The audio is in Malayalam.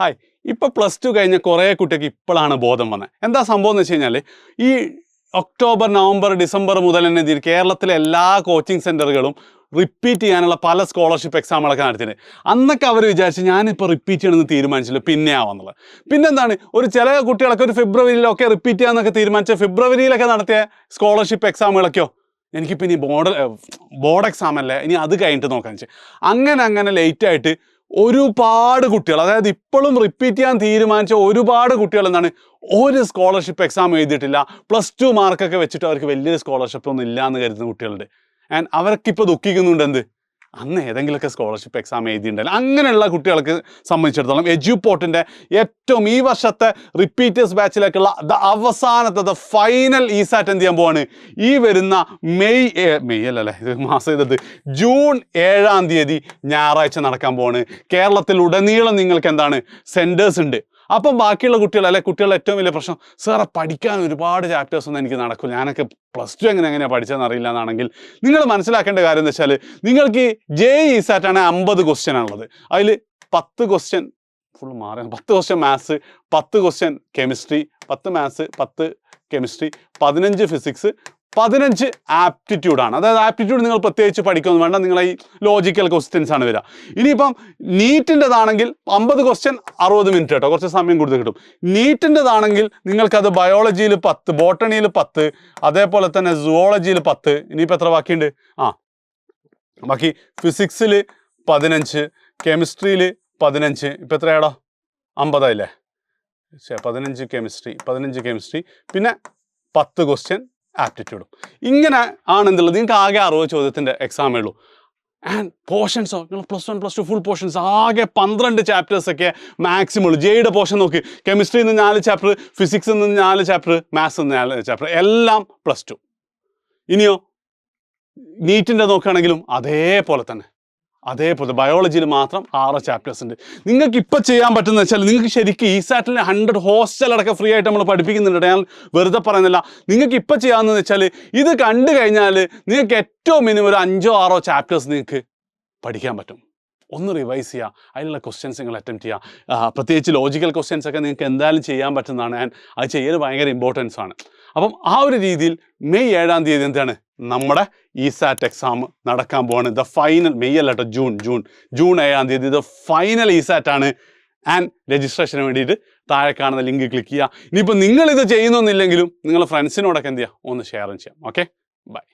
ഹായ്, ഇപ്പോൾ +2 കഴിഞ്ഞ കുറേ കുട്ടിക്ക് ഇപ്പോഴാണ് ബോധം വന്നത്. എന്താ സംഭവം എന്ന് വെച്ച് കഴിഞ്ഞാൽ, ഈ ഒക്ടോബർ, നവംബർ, ഡിസംബർ മുതൽ തന്നെ കേരളത്തിലെ എല്ലാ കോച്ചിങ് സെൻ്ററുകളും റിപ്പീറ്റ് ചെയ്യാനുള്ള പല സ്കോളർഷിപ്പ് എക്സാമുകളൊക്കെ നടത്തിയിട്ട് അന്നൊക്കെ അവർ വിചാരിച്ച് ഞാനിപ്പോൾ റിപ്പീറ്റ് ചെയ്യണമെന്ന് തീരുമാനിച്ചില്ല, പിന്നെ ആവാന്നുള്ളത്. പിന്നെന്താണ്, ചില കുട്ടികളൊക്കെ ഒരു ഫെബ്രുവരിയിലൊക്കെ റിപ്പീറ്റ് ചെയ്യാമെന്നൊക്കെ തീരുമാനിച്ച ഫെബ്രുവരിയിലൊക്കെ നടത്തിയ സ്കോളർഷിപ്പ് എക്സാമുകളൊക്കെയോ എനിക്കിപ്പോൾ ഇനി ബോർഡ് എക്സാം അല്ലേ, ഇനി അത് കഴിഞ്ഞിട്ട് നോക്കാന്ന് വെച്ചാൽ അങ്ങനെ ലേറ്റായിട്ട് ഒരുപാട് കുട്ടികൾ, അതായത് ഇപ്പോഴും റിപ്പീറ്റ് ചെയ്യാൻ തീരുമാനിച്ച ഒരുപാട് കുട്ടികൾ എന്താണ് ഒരു സ്കോളർഷിപ്പ് എക്സാം എഴുതിയിട്ടില്ല. +2 മാർക്കൊക്കെ വെച്ചിട്ട് അവർക്ക് വലിയൊരു സ്കോളർഷിപ്പ് ഒന്നും ഇല്ല എന്ന് കരുതുന്ന കുട്ടികളുണ്ട്. ആൻഡ് അവർക്കിപ്പോൾ ദുഃഖിക്കുന്നുണ്ട്. എന്ത്, അന്ന് ഏതെങ്കിലുമൊക്കെ സ്കോളർഷിപ്പ് എക്സാം എഴുതിയിട്ടുണ്ടല്ലോ. അങ്ങനെയുള്ള കുട്ടികൾക്ക് സംബന്ധിച്ചിടത്തോളം എജ്യൂപോർട്ടിൻ്റെ ഏറ്റവും ഈ വർഷത്തെ റിപ്പീറ്റേഴ്സ് ബാച്ചിലേക്കുള്ള അവസാനത്തെ ഫൈനൽ ഇസാറ്റ് എന്ത് ചെയ്യാൻ പോവാണ്, ഈ വരുന്ന മെയ് അല്ലല്ലേ, ഇത് മാസം ചെയ്തത് ജൂൺ 7-ാം തീയതി ഞായറാഴ്ച നടക്കാൻ പോവാണ്. കേരളത്തിൽ ഉടനീളം നിങ്ങൾക്ക് എന്താണ് സെൻറ്റേഴ്സ് ഉണ്ട്. അപ്പം ബാക്കിയുള്ള കുട്ടികളുടെ ഏറ്റവും വലിയ പ്രശ്നം, സാറെ പഠിക്കാൻ ഒരുപാട് ചാപ്റ്റേഴ്സ് ഒന്നും എനിക്ക് നടക്കില്ല, ഞാനൊക്കെ +2 എങ്ങനെയാണ് പഠിച്ചതെന്ന് അറിയില്ല എന്നാണെങ്കിൽ നിങ്ങൾ മനസ്സിലാക്കേണ്ട കാര്യം എന്ന് വെച്ചാൽ, നിങ്ങൾക്ക് JEE ഇസാറ്റാണ് 50 ക്വസ്റ്റ്യൻ ആണുള്ളത്. അതിൽ 10 ക്വസ്റ്റ്യൻ ഫുൾ മാറി, 10 question maths, 10 question chemistry, 10 maths, 10 chemistry, 15 physics, 15 ആപ്റ്റിറ്റ്യൂഡാണ്. അതായത് ആപ്റ്റിറ്റ്യൂഡ് നിങ്ങൾ പ്രത്യേകിച്ച് പഠിക്കൊന്നും വേണ്ട, നിങ്ങളെ ഈ ലോജിക്കൽ ക്വസ്റ്റ്യൻസ് ആണ് വരിക. ഇനിയിപ്പം നീറ്റിൻ്റെതാണെങ്കിൽ 50 ക്വസ്റ്റ്യൻ 60 മിനിറ്റ് കേട്ടോ, കുറച്ച് സമയം കൂടുതൽ കിട്ടും. നീറ്റിൻ്റെതാണെങ്കിൽ നിങ്ങൾക്കത് ബയോളജിയിൽ 10, ബോട്ടണിയിൽ 10, അതേപോലെ തന്നെ സുവോളജിയിൽ 10. ഇനിയിപ്പോൾ എത്ര ബാക്കിയുണ്ട്? ബാക്കി ഫിസിക്സിൽ 15, കെമിസ്ട്രിയിൽ 15, ഇപ്പം എത്രയാടോ 50 ആയില്ലേ? 15 കെമിസ്ട്രി, പിന്നെ 10 ക്വസ്റ്റ്യൻ ആപ്റ്റിറ്റ്യൂഡും. ഇങ്ങനെ ആണെന്നുള്ളത് നിങ്ങൾക്ക് ആകെ 60 ചോദ്യത്തിൻ്റെ എക്സാമേ ഉള്ളൂ. ആൻഡ് പോർഷൻസോ, നിങ്ങൾ +1 +2 ഫുൾ പോർഷൻസ് ആകെ 12 ചാപ്റ്റേഴ്സൊക്കെ മാക്സിമം ഉള്ളൂ. ജെയുടെ പോർഷൻ നോക്ക്, കെമിസ്ട്രിയിൽ നിന്ന് 4 ചാപ്റ്റർ, ഫിസിക്സിൽ നിന്ന് 4 ചാപ്റ്റർ, മാത്സിൽ നിന്ന് 4 ചാപ്റ്റർ, എല്ലാം +2. ഇനിയോ നീറ്റിൻ്റെ നോക്കുകയാണെങ്കിലും അതേപോലെ ബയോളജിയിൽ മാത്രം 6 ചാപ്റ്റേഴ്സ് ഉണ്ട്. നിങ്ങൾക്ക് ഇപ്പോൾ ചെയ്യാൻ പറ്റുന്നത് വെച്ചാൽ, നിങ്ങൾക്ക് ശരിക്കും ഇസാറ്റിൽ 100 ഹോസ്റ്റലടക്കം ഫ്രീ ആയിട്ട് നമ്മൾ പഠിപ്പിക്കുന്നുണ്ട്. ഞാൻ വെറുതെ പറയുന്നില്ല. നിങ്ങൾക്ക് ഇപ്പോൾ ചെയ്യാവുന്നതെന്ന് വെച്ചാൽ, ഇത് കണ്ടു കഴിഞ്ഞാൽ നിങ്ങൾക്ക് ഏറ്റവും മിനിമം ഒരു 5-6 ചാപ്റ്റേഴ്സ് നിങ്ങൾക്ക് പഠിക്കാൻ പറ്റും. ഒന്ന് റിവൈസ് ചെയ്യുക, അതിലുള്ള ക്വസ്റ്റ്യൻസ് നിങ്ങൾ അറ്റംപ്റ്റ് ചെയ്യുക. പ്രത്യേകിച്ച് ലോജിക്കൽ ക്വസ്റ്റ്യൻസ് ഒക്കെ നിങ്ങൾക്ക് എന്തായാലും ചെയ്യാൻ പറ്റുന്നതാണ്. ആൻഡ് അത് ചെയ്യൽ ഭയങ്കര ഇമ്പോർട്ടൻസ് ആണ്. അപ്പം ആ ഒരു രീതിയിൽ മെയ് 7-ാം തീയതി എന്താണ് നമ്മുടെ ഇസാറ്റ് എക്സാം നടക്കാൻ പോവാണ്. ദ ഫൈനൽ, മെയ് അല്ല കേട്ടോ, ജൂൺ 7-ാം തീയതി ദ ഫൈനൽ ഇസാറ്റ് ആണ്. ആൻഡ് രജിസ്ട്രേഷന് വേണ്ടിയിട്ട് താഴെ കാണുന്ന ലിങ്ക് ക്ലിക്ക് ചെയ്യുക. ഇനിയിപ്പോൾ നിങ്ങളിത് ചെയ്യുന്നൊന്നില്ലെങ്കിലും നിങ്ങളുടെ ഫ്രണ്ട്സിനോടൊക്കെ എന്ത് ചെയ്യുക, ഒന്ന് ഷെയറും ചെയ്യാം. Okay, by.